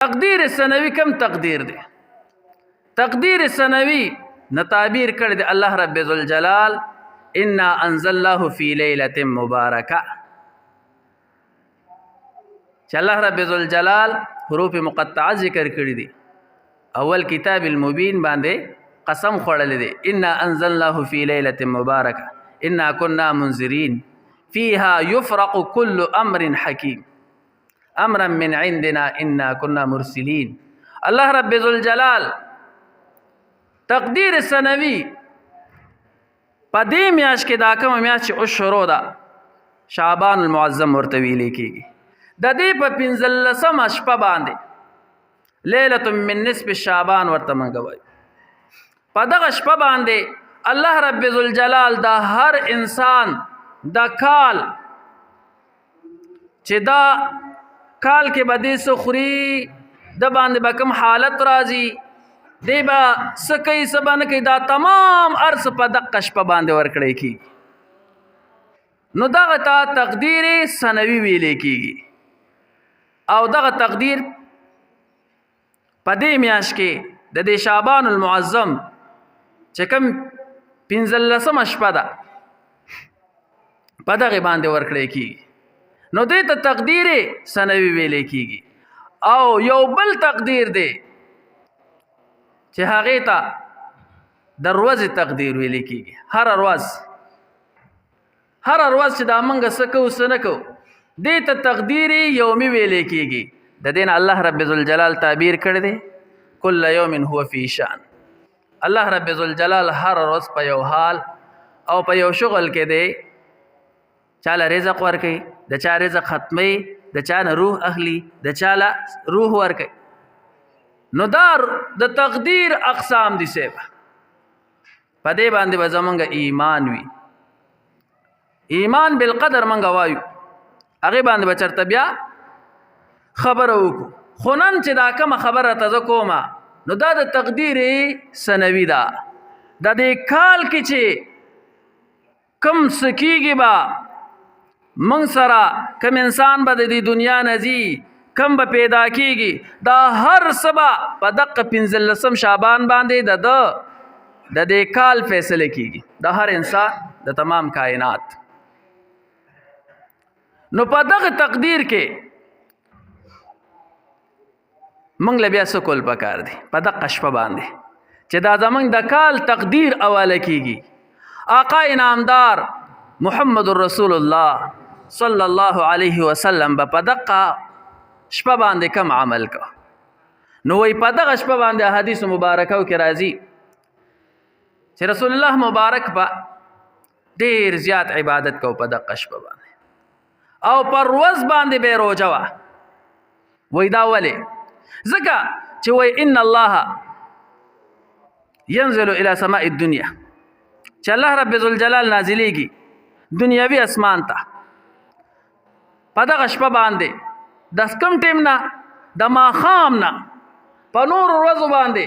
تقدیر سنوي کم تقدیر دی؟ تقدیر سنوي نه تعبیر کړی دی الله رب ذوالجلال انا انزلناه فی لیلة مبارکه، چې الله رب ذوالجلال حروف مقطعه ذکر کړی دي. اول کتاب المبین باندې قسم خوړلی دی انا انزلناه فی لیلة مبارکه انا كنا منذرین فیها یفرق كل امر حکیم امرا من عندنا انا كنا مرسلین. الله رب ذوالجلال تقدیر سنوي په دې میاشت کې دا کومه میاشت چې اشهرو ده شعبان المعظم ورته ویلې کېږي، د دې په 15مه شپه باندې لیلة من نصف شعبان ورته موږ وایو. په دغه شپه باندې الله رب ذوالجلال د هر انسان د کال چې دا کال کې به دې څه خوري د باندې به کوم حالت راځي دی به څه کوي څه به نه کوي دا تمام ارس په دقه شپه باندې ورکړی کېږي. نو دغه ته تقدیر سنوي ویلې کېږي او دغه تقدیر په دې میاشت کې د دې شعبان المعظم چې کوم 15مه شپه ده په دغې باندې ورکړی کېږي. نو دې ته تقدیر سنوي ویلې کېږي. او یو بل تقدیر دی چې هغې ته د ورځې تقدیر ویلې کېږي. هره ورځ چې دا موږ څه کوو څه نه کوو دې ته تقدیر یومي ویلې کېږي. د دې نه الله رب ذوالجلال تعبیر کړی دی کل یوم هو فی شأن. الله رب ذوالجلال هر ورځ په یو حال او په یو شغل کې دی. چاله رزق ورکوي، د چا رزق ختموي، د چا نه روح اخلي، د چاله روح ورکوي. نو دا د تقدیر اقسام دي صاحب. په دې باندې به زمونږ ایمان وي، ایمان بالقدر منګه وایو، هغې باندې به چېرته بیا خبره وکړو. خو نن چې دا کومه خبره ته زه کومه نو دا د تقدیر سنوي ده. د دې کال کې چې کم څه کېږي به موږ سره کم انسان به د دې دنیا نه ځي کم به پیدا کېږي دا هر څه به په دقه 15 شعبان باندې د دې کال فیصله کېږي د هر انسان د تمام کائنات. نو په دغه تقدیر کې موږ له بیا څه کول پکار دی په دغه شپه باندې چې دا زموږ د کال تقدیر حواله کېږي. آقا انعامدار محمد رسول الله صلی الله علیه وسلم به په دغه شپه باندې کم عمل کو. نو وی په دغه شپه باندې حدیث مبارکو کې راځي چې رسول الله مبارک به ډیر زیات عبادت کو په دغه شپه باندې او پر ورځ باندې به روزه وه. وی دا ولې؟ ځکه چې وی ان الله ينزل الى سماء الدنيا چې الله رب ذوالجلال نازلیږي دنیاوي اسمان ته په دغه شپه باندې د کم ټیم نه د ماښام نه په نورو ورځو باندې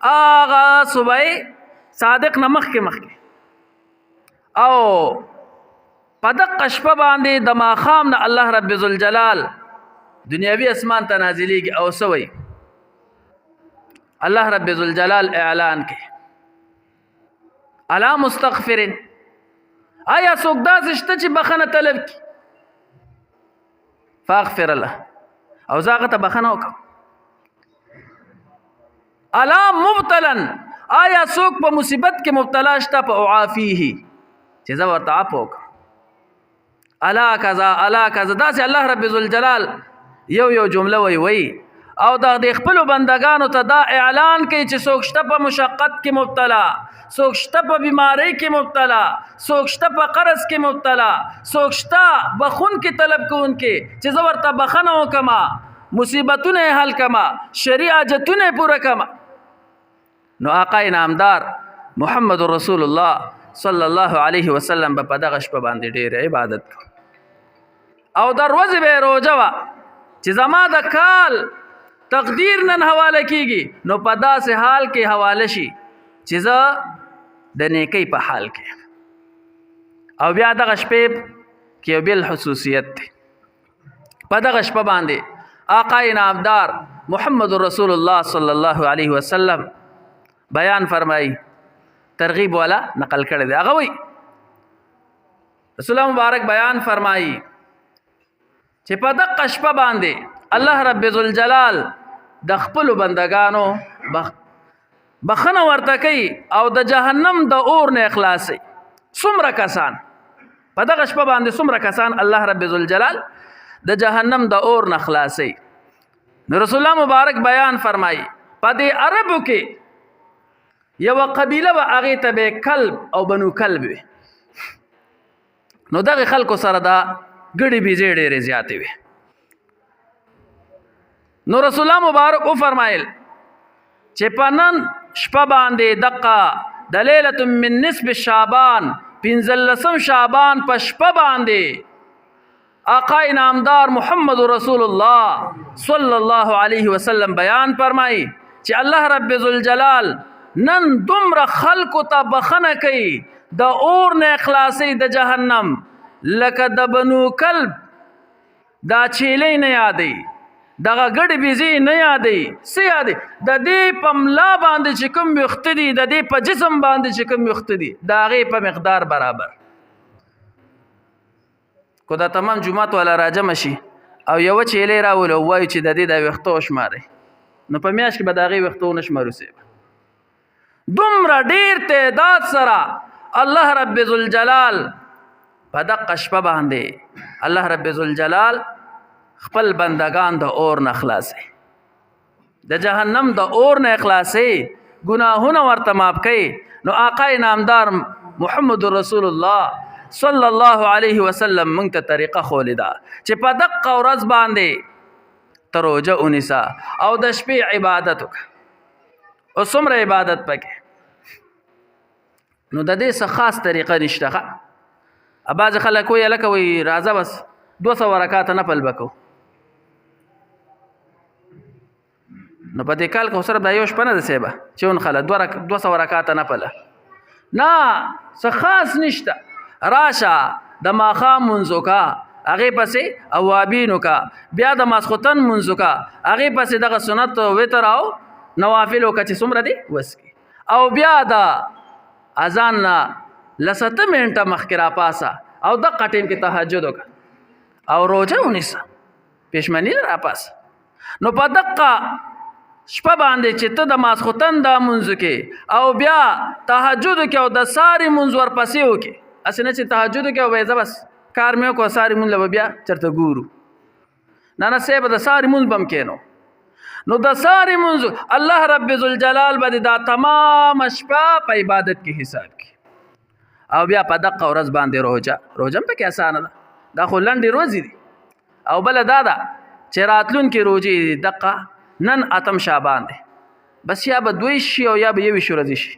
هغه صبح صادق نه مخکې او په دغه شپه باندې د ماښام نه الله رب ذوالجلال دنیاوي اسمان ته نازلیږي او څه وایي الله رب ذوالجلال اعلان کوي الا مستغفرین آیا څوک داسې شته چې بخښنه طلب کړي فاغفر له او زه هغه ته بخښنه وکړم. الا مبتلا آیا څوک په مصیبت کې مبتلا شته په اعافیه چې زه ورته عفو وکړم. الا کذا الا کذا داسې الله رب ذوالجلال یو جمله وی او د خپلو بندگانو ته دا اعلان کوي چې څوک شته په مشقت کې مبتلا، څوک شته په بیماری کې مبتلا، څوک شته په قرض کې مبتلا، څوک شته بخونکي طلب کوونکي چې زه ورته بخښنه وکړمه مصیبتونه یې حل کړمه شرعي حاجتونه یې پوره کړمه. نو آقا انعامدار محمد رسول الله صلی الله علیه وسلم به په دغه شپه باندې ډېر عبادت کو او د ورځې به یې روژه وه چې زما د کال تقدیر نن حواله کېږي نو په داسې حال کې حواله شي چې زه د نیکۍ په حال کې. او بیا دغه شپې کې یو بل خصوصیت دی په دغه شپه باندې آقا انعامدار محمد رسول الله صلی الله علیه وسلم بیان فرمایي ترغیب والا نقل کړی دی. هغه وایي رسول الله مبارک بیان فرمایي چې په دغه شپه باندې الله رب ذوالجلال د خپلو بندګانو بخنه ورته کوي او د جهنم د اور نه اخلاصي. څومره کسان په دغه شپه باندې څومره کسان الله رب ذوالجلال د جهنم د اور نه خلاصي. نو رسول الله مبارک بیان فرمایي په دې عربو کې یو قبیله و هغې ته به کلب او بنو کلب وي. نو دغه خلکو سره دا ګډې بیزې ډېرې زیاتې وي. نو رسول الله مبارک وفرمایل چې په نن شپه باندې دقه د لیلة من نصف شعبان 15 شعبان په شپه باندې آقا انعامدار محمد رسول الله صلی الله علیه وسلم بیان فرمایي چې الله رب ذوالجلال نن دومره خلکو ته بخنه کوي د اور نه اخلاصي د جهنم لکه د بنو کلب دا چیلې نه یادې دغه ګډې بیزې نه یادې څه یادې د دې په ملا باندې چې کوم ویښته دي د دې په جسم باندې چې کوم ویښته دي د هغې په مقدار برابر. کو دا تمام جومات والا راجمع شي او یوه چیلې راولو وایو چې د دې د ویښته وشمارئ نو په میاشت کې به د هغې ویښته ونه شمارو. دومره ډیر تعداد سره الله رب ذوالجلال په دغه شپه باندې الله رب ذوالجلال خپل بندگان د اور نه خلاصي د جهنم د اور نه خلاصي ګناهونه ورته معاف کوي. نو آقا انعامدار محمد رسول الله صلی الله علیه وسلم موږ ته طریقه ښولې ده چې په دغه ورځ باندې ته روژه ونیسه او د شپې عبادت وکړه. او څومره عبادت پکې نو د دې څه خاص طریقه نشته. بعضې خلک وایي هلکه وایي راځه بس 200 رکاته نفل به کوو. نو په دې کال کې خو صرف دا یو شپه نه ده صاحبه چې ونښله 200 رکاته نفله نه څه خاص نشته. راشه د ماښام مونځ وکړه هغې پسې اوابین وکړه بیا د ماسخوتن مونځ وکړه هغې پسې دغه سنت وتر او نوافل وکړه چې څومره دي وسکي او بیا د اذان نه 7 منټه مخکې راپاسه او دغه ټیم کې تهجد وکړه او روژه ونیسه پېشمني نه راپاسه. نو په دغه شپه باندې چې ته د ماسخوتن دا مونځ وکې او بیا تهجد وکې او د ساري مونځ ورپسې وکې هسې نه چې تهجد وکې او زه بس کار مې وکړو ساري مونځ به بیا چېرته ګورو نه نه صاحب د ساري مونځ به هم کېنو. نو د ساري مونځ الله رب ذوالجلال به دا تمام شپه په عبادت کې حساب کړي او بیا په دغه ورځ باندې روژه هم پکې اسانه ده دا خو لنډې ورځې دي. او بله دا ده چې راتلونکې روژې دقه نن 8 شعبان دی بس یا به 2 شي او یا به 21 ورځې شي.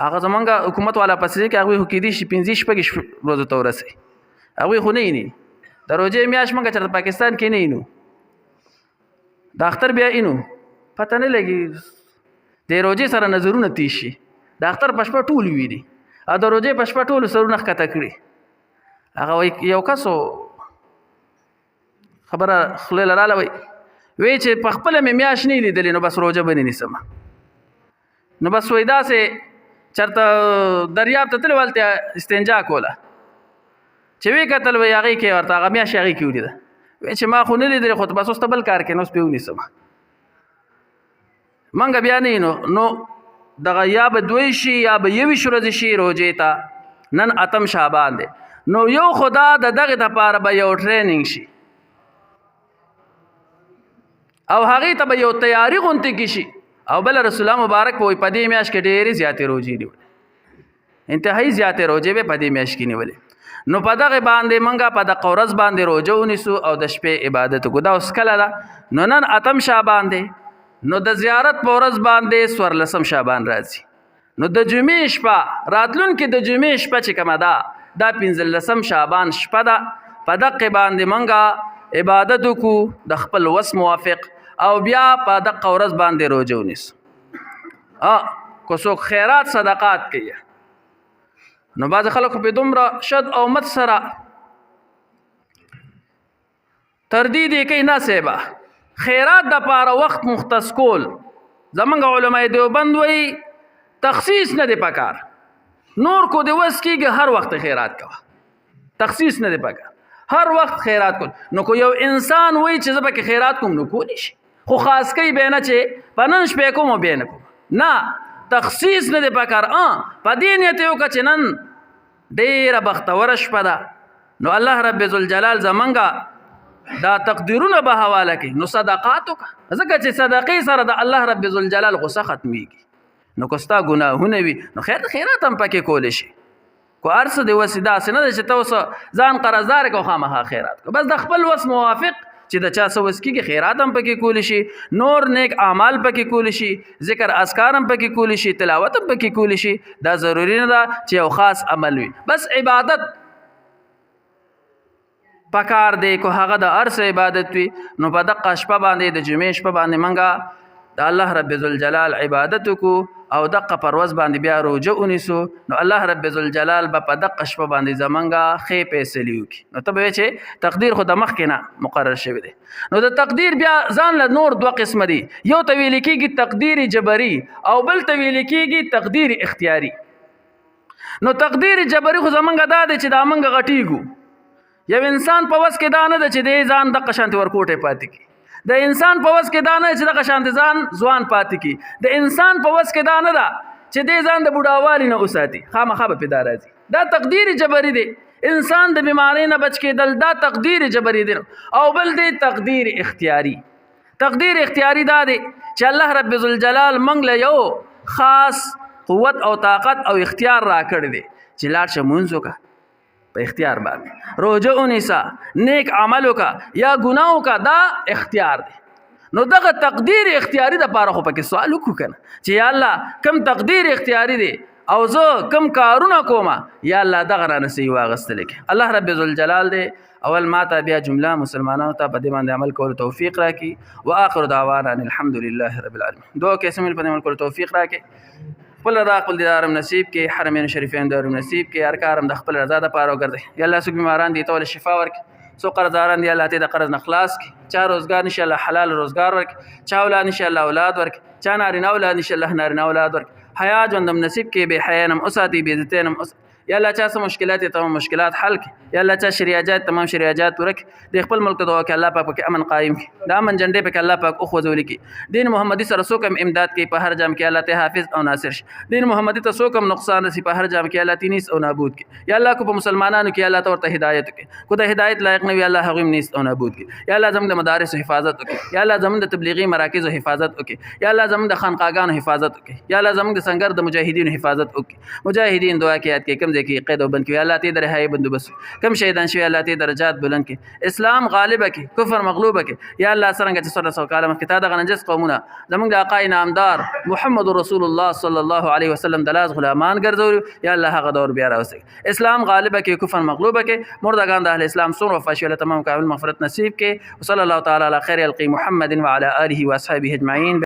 هغه زمونږ حکومت والا پسې کې هغوی خو کېدای شي 15 شپږ ورځو ته ورسوي هغوی خو نه یې د روژې میاشت مونږ چېرته پاکستان کې نه یینو د اختر بیا اینو پته نه لګي د روژې سره نظرونه تیز شي د اختر په شپه ټول ویني او د روژې په شپه ټولو سرونه ښکته کړي. هغه وایي یو کس خبره خولې له راله وایي چې په خپله مې میاشت نه لیدلې نو بس روژه به نه نیسم. نو بس وایي داسې چېرته دریاب ته تللی هلته استنجا کوله چې ویې کتل وایي هغې کې ورته هغه میاشت هغې کې ولیده وایي چې ما خو نه لیدلې خو بس اوس ته بل کار کوې نو اوس پې ونیسم منګه بیا نه نو دغه یا به 2 شي یا به 21 ورځې شي روژې ته نن 8 شعبان دی نو یو خدا د دغې دپاره به یو ټریننګ شي او هغې ته به یو تیاری غونتې کې شي او بل رسول الله مبارک په په دې میاشت کې ډېرې زیاتې روژې نیولې انتهایي زیاتې روژې به په دې میاشت کې نیولې. نو په دغه باندې منګه په دغه ورځ باندې روژه ونیسو او د شپې عبادت وکړو. دا اوس کله ده نو نن 8 شعبان دی نو د زیارت په ورځ باندې 14 شعبان راځي نو د جمعې شپه راتلونکې د جمعې شپه چې کومه ده دا 15 شعبان شپه ده په دغه باندې منګه عبادت وکړو د خپل وس موافق او بیا په دغه ورځ باندې روژه ونیسو. کو څوک خیرات صدقات کوي نو بعض خلک په دومره شد او مت سره تردید کوي نه صاحبه خیرات د پاره وخت مختص کول زمونږ علماء دیوبند وایي تخصیص نه دی پکار نور کو دی وس کیږي هر وخت خیرات کوه تخصیص نه دی پکار هر وخت خیرات کول نو کو یو انسان وایي چې زه به خیرات کوم نو کولی شي خو خاص کوي به نه چې په نن شپې کوم او به نه کوم نه تخصیص نه دی پکار په دې نیت یو که چې نن ډېره بختوره شپه ده نو الله رب ذوالجلال زمونږ دا تقدیرونه به حواله کوي نو صدقات وکړه ځکه چې صدقې سره د الله رب ذوالجلال غصه ختمیږي نو که ستا ګناهونه وي نو خیرات هم پکې کولی شي کو هر څه دی وسې داسې نه دی چې ته اوس ځان قرضدار کو خامخا خیرات کو بس د خپل وس موافق چې د چا څه وس کېږي خیرات هم پکې کولی شي نور نیک اعمال پکې کولی شي ذکر اذکار هم پکې کولی شي تلاوت هم پکې کولی شي دا ضروري نه ده چې یو خاص عمل وي بس عبادت پکار دی کو هغه د هر څه عبادت وي نو په دقه شپه باندې د جمعې شپه باندې منګه د الله رب ذوالجلال عبادت وکړو او دقه پروز باندې بیا روجه ونیسو نو الله رب ذوالجلال به په دقه شپه باندې زمونږه ښې فیصلې وکړي نو ته به وایې چې تقدیر خو د مخکې نه مقرر شوی دی نو د تقدیر بیا ځان له نور دوه قسمه دي یو ته ویل کېږي تقدیر جبري او بل ته ویل کېږي تقدیر اختیاري نو تقدیر جبري خو زمونږه دا دی چې دا موږ غټېږو یو انسان په وس کې دا نه ده چې دی ځان دقه شانتې ورکوټې پاتې کړي د انسان په وس کې دا نه ده چې دغه شانتې ځان ځوان پاتې کړي د انسان په وس کې دا نه ده چې دی ځان د بوډاوالي نه وساتي خامخا به پې دا راځي دا تقدیر جبري دی انسان د بیمارۍ نه بچ کېدل دا تقدیر جبري دی او بل دی تقدیر اختیاري تقدیر اختیاري دا دی چې الله رب ذوالجلال موږ له یو خاص قوت او طاقت او اختیار راکړی دی چې لاړ شه مونځ وکړه په اختیار باندې روجه ونیسه نیک عمل وکړه یا ګناه وکړه دا اختیار دی نو دغه تقدیر اختیاري دپاره خو پکې سوال وکړو که نه چې یا الله کم تقدیر اختیاري دی او زه کم کارونه کومه یا الله دغه رانه صحیح واغستلی کې الله رب ذوالجلال دی اول ماته بیا جمله مسلمانانو ته په دې باندې عمل کولو توفیق راکړي واخر دعوانا ان الحمد لله رب العالمین دعا کې سمې په دې عمل کولو توفیق راکړي خپل رضا خپل دیدارم نصیب کې حرمین شریفین دارم نصیب کې هر کارم د خپل رضا دپاره وګرځئ یا الله څوک بیماران دي ته ولې شفا ورکړي څوک قرضداران دي الله ته د قرض نه خلاص کړي چا روزګار نشي الله حلال روزګار ورکړي چا اولاد نشي الله اولاد ورکړي چا نارینه اولاد نشي الله نارینه اولاد ورکړي حیا ژوندم نصیب کې بې حیا نم وساتي بې عزتۍ نم یا الله چا څه مشکلات تمام مشکلات حل کړي یا الله چا شریعجات تمام شریعجات ورکړي د خپل ملک دعا کې الله پاک پکې امن قایم کړي د امن جنډې پکې الله پاک وخوځولی کړي دین محمدي سره څوک هم امداد کوي په هر جام کې الله ته حافظ او ناصر شي دین محمدي ته څوک هم نقصان رسي په هر جام کې الله ته نیست او نابود کړي یا الله کو په مسلمانانو کې الله ته ورته هدایت وکړي کو د هدایت لایق نه وي الله هغوی نیست او نابود کړي یا الله زموږ د مدارسو حفاظت وکړي یا الله زموږ د تبلیغي مراکزو حفاظت وکړي یا الله زموږ د خانقاګانو حفاظت وکړي یا الله زموږ د سنگر د مجاهدینو حفاظت وکړي مجاهدین دعا کې یاد کې کم ځای کې قید او بند کې الله ته در رهایی بندوبست کم شهیدان شوی الله ته درجات بلند کې اسلام غالب کې کفر مغلوب کې یا الله څنګه چې سره سو کاله مخکې تا دغه نجس قومونه زموږ د آقای نامدار محمد رسول الله صلی الله علیه وسلم د لاس غلامان ګرځولي یا الله هغه دور بیا راوستي اسلام غالب کې کفر مغلوب کې مردگان د اهل اسلام سور وفا شي تمام کامل مغفرت نصیب کې وصلی الله تعالی علی خیر القی محمد وعلى آله واصحابه اجمعین